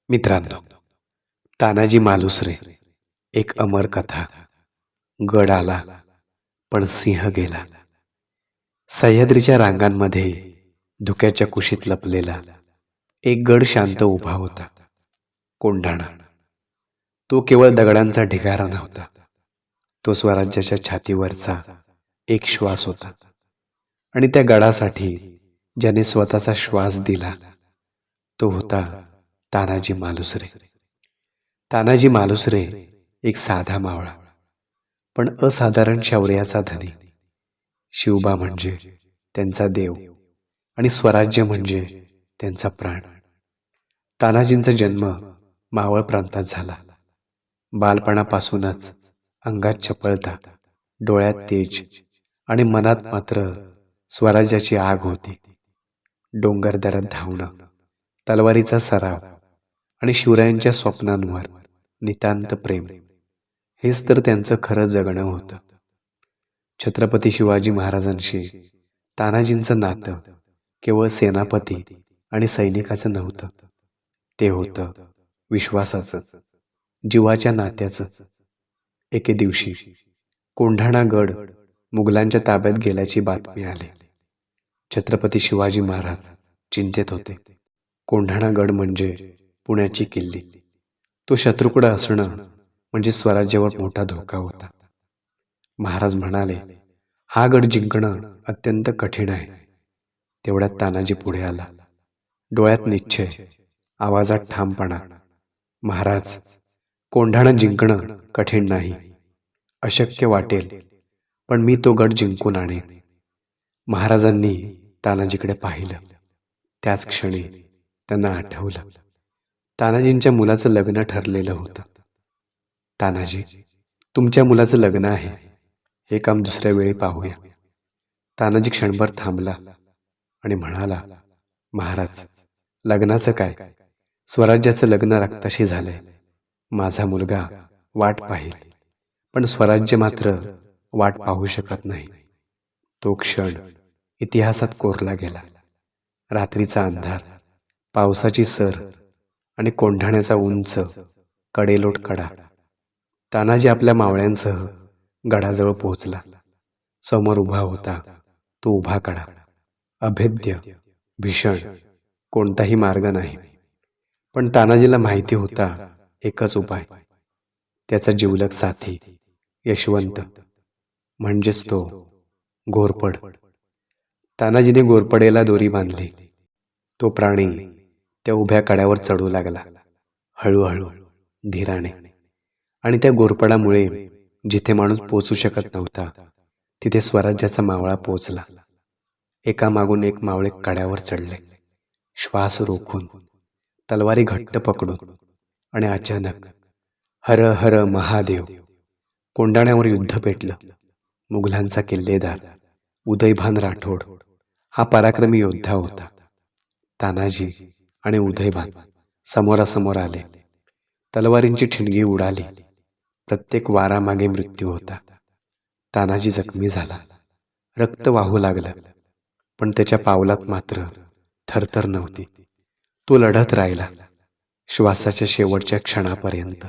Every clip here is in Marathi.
मित्रांनो, तानाजी मालुसरे एक अमर कथा. गड आला पण सिंह गेला. सह्याद्रीच्या रांगांमध्ये धुक्याच्या कुशीत लपलेला एक गड शांत उभा होता. कोंढाणा. तो केवळ दगडांचा ढिगारा नव्हता. तो स्वराज्याच्या छातीवरचा एक श्वास होता. आणि त्या गडासाठी ज्याने स्वतःचा श्वास दिला तो होता तानाजी मालुसरे. तानाजी मालुसरे एक साधा मावळा, पण असाधारण शौर्याचा धनी. शिवबा म्हणजे त्यांचा देव आणि स्वराज्य म्हणजे त्यांचा प्राण. तानाजींचा जन्म मावळ प्रांतात झाला. बालपणापासूनच अंगात चपळता, डोळ्यात तेज आणि मनात मात्र स्वराज्याची आग होती. डोंगरदऱ्यात धावणं, तलवारीचा सराव आणि शिवरायांच्या स्वप्नांवर नितांत प्रेम, हेच तर त्यांचं खरं जगणं होतं. छत्रपती शिवाजी महाराजांशी तानाजींचं नातं केवळ सेनापती आणि सैनिकाचं नव्हतं. ते होतं विश्वासाचं, जीवाच्या नात्याचं. एके दिवशी कोंढाणा गड मुघलांच्या ताब्यात गेल्याची बातमी आली. छत्रपती शिवाजी महाराज चिंतेत होते. कोंढाणा गड म्हणजे पुण्याची किल्ली. तो शत्रूकडे असणं म्हणजे स्वराज्यावर मोठा धोका होता. महाराज म्हणाले, हा गड जिंकणं अत्यंत कठीण आहे. तेवढ्यात तानाजी पुढे आला. डोळ्यात निश्चय, आवाजात ठामपणा. महाराज, कोंढाणा जिंकणं कठीण नाही, अशक्य वाटेल, पण मी तो गड जिंकून आणेन. महाराजांनी तानाजीकडे पाहिलं. त्याच क्षणी त्यांना आठवलं, तानाजींच्या मुलाचं लग्न ठरलेलं होतं. तानाजी, तुमच्या मुलाचं लग्न आहे. हे काम दुसऱ्या वेळी पाहूया. तानाजी क्षणभर थांबला आणि म्हणाला, महाराज, लग्नाचं काय? स्वराज्याचं लग्न रक्ताशी झालंय. माझा मुलगा वाट पाहिल, पण स्वराज्य मात्र वाट पाहू शकत नाही. तो क्षण इतिहासात कोरला गेला. रात्रीचा अंधार, पावसाची सर आणि कोंढाण्याचा उंच कडेलोट कडा. तानाजी आपल्या मावळ्यांसह गडाजवळ पोहोचला. समोर उभा होता तो उभा कडा. अभेद्य, भीषण, कोणताही मार्ग नाही. पण तानाजीला माहिती होता एकच उपाय. त्याचा जिवलग साथी यशवंत, म्हणजेच तो घोरपड. तानाजीने घोरपडेला दोरी बांधली. तो प्राणी त्या उभ्या कड्यावर चढू लागला, हळूहळू, धीराने. आणि त्या घोरपडामुळे जिथे माणूस पोचू शकत नव्हता तिथे स्वराज्याचा मावळा पोचला. एकामागून एक मावळे कड्यावर चढले, श्वास रोखून, तलवारी घट्ट पकडून. आणि अचानक, हर हर महादेव, कोंढाण्यावर युद्ध पेटलं. मुघलांचा किल्लेदार उदयभान राठोड हा पराक्रमी योद्धा होता. तानाजी आणि उदयभान समोरासमोर आले. तलवारींची ठिणगी उडाली. प्रत्येक वारामागे मृत्यू होता. तानाजी जखमी झाला. रक्त वाहू लागलं, पण त्याच्या पावलात मात्र थरथर नव्हती. तो लढत राहिला, श्वासाच्या शेवटच्या क्षणापर्यंत.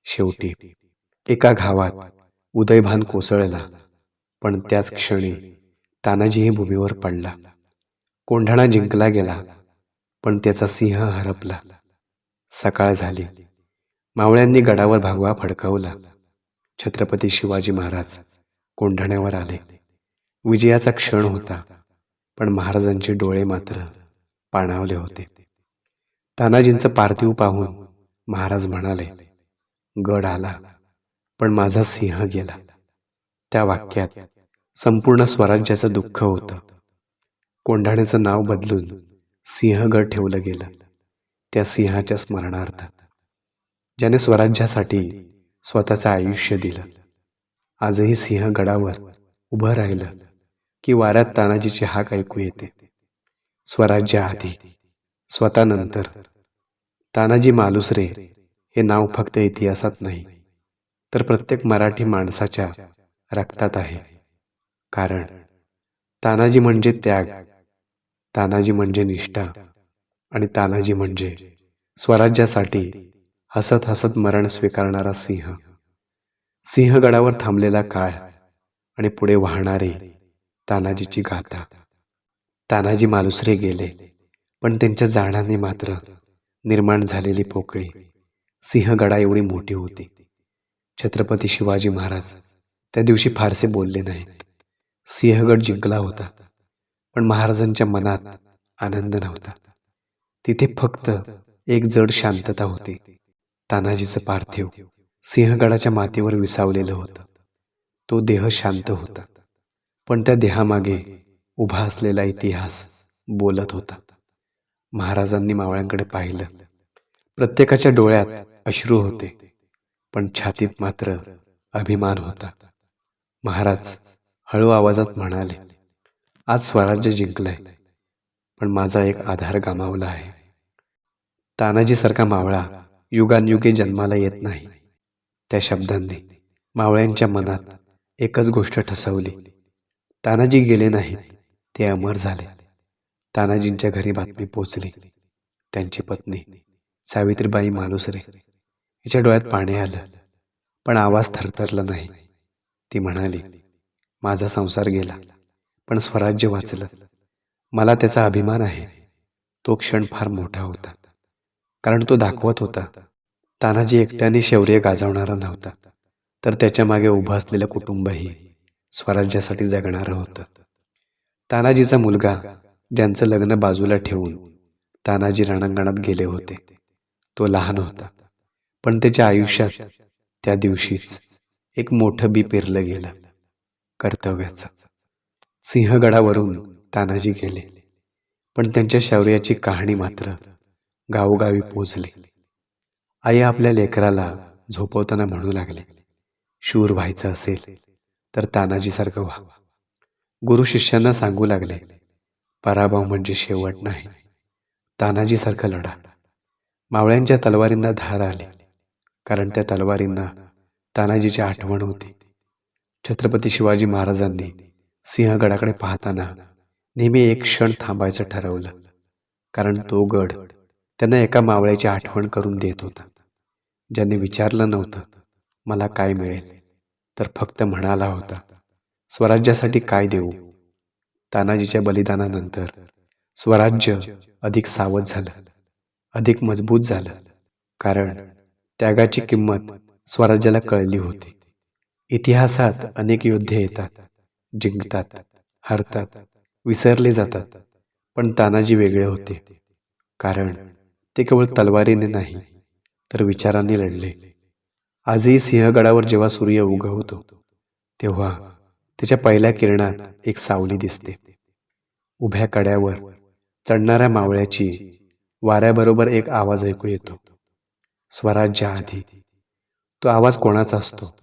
शेवटी एका घावात उदयभान कोसळला, पण त्याच क्षणी तानाजीही भूमीवर पडला. कोंढाणा जिंकला गेला, पण त्याचा सिंह हरपला. सकाळ झाली. मावळ्यांनी गडावर भगवा फडकवला. छत्रपती शिवाजी महाराज कोंढाण्यावर आले. विजयाचा क्षण होता, पण महाराजांचे डोळे मात्र पाणावले होते. तानाजींचं पार्थिव पाहून महाराज म्हणाले, गड आला पण माझा सिंह गेला. त्या वाक्यात संपूर्ण स्वराज्याचं दुःख होतं. कोंढाण्याचं नाव बदलून सिंहगड ठेवलं गेलं, त्या सिंहाच्या स्मरणार्थ, ज्याने स्वराज्यासाठी स्वतःचं आयुष्य दिलं. आजही सिंहगडावर उभं राहिलं की वाऱ्यात तानाजीची हाक ऐकू येते. स्वराज्य आधी, स्वतः नंतर. तानाजी मालुसरे हे नाव फक्त इतिहासात नाही, तर प्रत्येक मराठी माणसाच्या रक्तात आहे. कारण तानाजी म्हणजे त्याग, तानाजी म्हणजे निष्ठा, आणि तानाजी म्हणजे स्वराज्यासाठी हसत हसत मरण स्वीकारणारा सिंह, सिंहगडावर थांबलेला काळ आणि पुढे वाहणारी तानाजीची गाथा. तानाजी मालुसरे गेले, पण त्यांच्या जाण्याने मात्र निर्माण झालेली पोकळी सिंहगडा एवढी मोठी होती. छत्रपती शिवाजी महाराज त्या दिवशी फारसे बोलले नाहीत. सिंहगड जिंकला होता, पण महाराजांच्या मनात आनंद नव्हता. तिथे फक्त एक जड शांतता होती. तानाजीचं पार्थिव सिंहगडाच्या मातीवर विसावलेलं होतं. तो देह शांत होता, पण त्या देहामागे उभा असलेला इतिहास बोलत होता. महाराजांनी मावळ्यांकडे पाहिलं. प्रत्येकाच्या डोळ्यात अश्रू होते, पण छातीत मात्र अभिमान होता. महाराज हळू आवाजात म्हणाले, आज स्वराज्य जिंकलंय, पण माझा एक आधार गमावला आहे. तानाजीसारखा मावळा युगानयुगे जन्माला येत नाही. त्या शब्दांनी मावळ्यांच्या मनात एकच गोष्ट ठसवली. तानाजी गेले नाहीत, ते अमर झाले. तानाजींच्या घरी बातमी पोचली. त्यांची पत्नी सावित्रीबाई मालुसरे हिच्या डोळ्यात पाणी आलं, पण आवाज थरथरला नाही. ती म्हणाली, माझा संसार गेला, पण स्वराज्य वाचलं. मला त्याचा अभिमान आहे. तो क्षण फार मोठा होता, कारण तो दाखवत होता तानाजी एकट्याने शौर्य गाजवणारा नव्हता, तर त्याच्या मागे उभं असलेलं कुटुंबही स्वराज्यासाठी जगणारं होतं. तानाजीचा मुलगा, ज्यांचं लग्न बाजूला ठेवून तानाजी रणांगणात गेले होते, तो लहान होता, पण त्याच्या आयुष्यात त्या दिवशीच एक मोठं बी पेरलं गेलं, कर्तव्याचं. सिंहगडावरून तानाजी गेले, पण त्यांच्या शौर्याची कहाणी मात्र गावोगावी पोचली. आई आपल्या लेकराला झोपवताना म्हणू लागले, शूर व्हायचं असेल तर तानाजीसारखं व्हा. गुरु शिष्यांना सांगू लागले, पराभव म्हणजे शेवट नाही, तानाजीसारखं लढा. मावळ्यांच्या तलवारींना धार आली, कारण त्या तलवारींना तानाजीची आठवण होती. छत्रपती शिवाजी महाराजांनी सिंहगडाकडे पाहताना नेहमी एक क्षण थांबायचं ठरवलं, कारण तो गड त्यांना एका मावळ्याची आठवण करून देत होता, ज्याने विचारलं नव्हतं मला काय मिळेल, तर फक्त म्हणाला होता, स्वराज्यासाठी काय देऊ. तानाजीच्या बलिदानानंतर स्वराज्य अधिक सावध झालं, अधिक मजबूत झालं, कारण त्यागाची किंमत स्वराज्याला कळली होती. इतिहासात अनेक योद्धे येतात, जिंकतात, हरतात, विसरले जातात, पण तानाजी वेगळे होते, कारण ते केवळ तलवारीने नाही तर विचारांनी लढले. आजही सिंहगडावर जेव्हा सूर्य उगवतो, तेव्हा त्याच्या पहिल्या किरणात एक सावली दिसते. उभ्या कड्यावर चढणाऱ्या मावळ्याची वाऱ्याबरोबर एक आवाज ऐकू येतो, स्वराज्याआधी. तो आवाज कोणाचा असतो?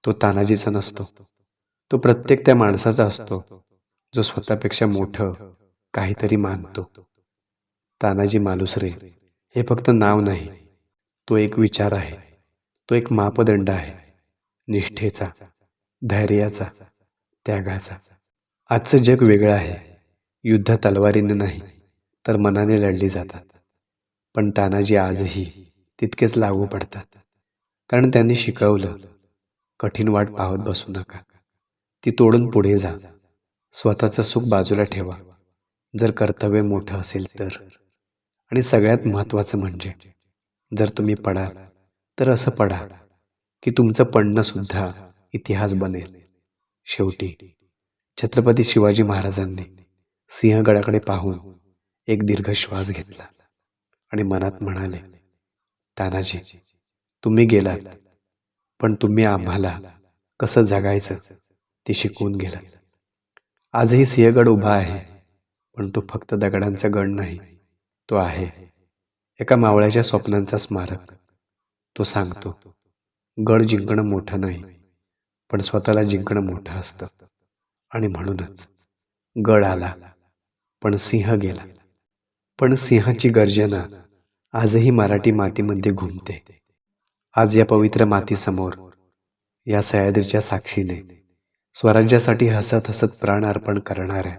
तो तानाजीचा नसतो. तो प्रत्येक त्या माणसाचा असतो, जो स्वतःपेक्षा मोठं काहीतरी मानतो. तानाजी मालुसरे हे फक्त नाव नाही, तो एक विचार आहे, तो एक मापदंड आहे, निष्ठेचा, धैर्याचा, त्यागाचा. आजचं जग वेगळं आहे. युद्ध तलवारीने नाही तर मनाने लढली जातात, पण तानाजी आजही तितकेच लागू पडतात, कारण त्यांनी शिकवलं, कठीण वाट पाहत बसू नका, ती तोडून पुढे जा. स्वतःचं सुख बाजूला ठेवा, जर कर्तव्य मोठं असेल तर. आणि सगळ्यात महत्त्वाचं म्हणजे, जर तुम्ही पडाल तर असं पडा की तुमचं पडणं सुद्धा इतिहास बनेल. शेवटी छत्रपती शिवाजी महाराजांनी सिंहगडाकडे पाहून एक दीर्घ श्वास घेतला आणि मनात म्हणाले, तानाजी, तुम्ही गेलात, पण तुम्ही आम्हाला कसं जगायचं ते शिकवून गेलात. आजही सिंहगड उभा आहे, पण तो फक्त दगडांचा गड नाही, तो आहे एका मावळ्याच्या स्वप्नांचा स्मारक. तो सांगतो, गड जिंकणं मोठं नाही, पण स्वतःला जिंकणं मोठं असतं. आणि म्हणूनच गड आला, पण सिंह गेला. पण सिंहाची गर्जना आजही मराठी मातीमध्ये घुमते. आज या पवित्र मातीसमोर, या सह्याद्रीच्या साक्षीने स्वराज्यासाठी हसत हसत प्राण अर्पण करणाऱ्या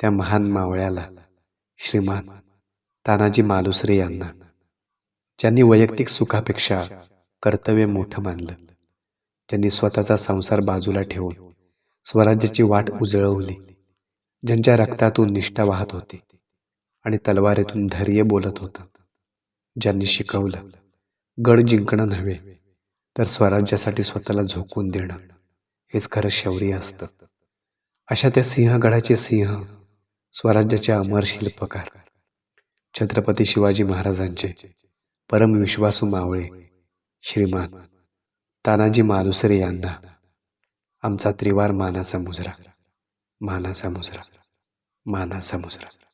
त्या महान मावळ्याला, श्रीमान तानाजी मालुसरे यांना ज्यांनी वैयक्तिक सुखापेक्षा कर्तव्य मोठं मानलं, ज्यांनी स्वतःचा संसार बाजूला ठेवून स्वराज्याची वाट उजळवली, ज्यांच्या रक्तातून निष्ठा वाहत होती आणि तलवारीतून धैर्य बोलत होतं, ज्यांनी शिकवलं गड जिंकणं नव्हे तर स्वराज्यासाठी स्वतःला झोकून देणं हेच खरं शौर्य असतं. अशा त्या सिंहगडाचे सिंह, स्वराज्याचे अमर शिल्पकार, छत्रपती शिवाजी महाराजांचे परमविश्वासू मावळे श्रीमान तानाजी मालुसरे यांना आमचा त्रिवार मानाचा मुजरा, मानाचा मुजरा, मानाचा मुजरा.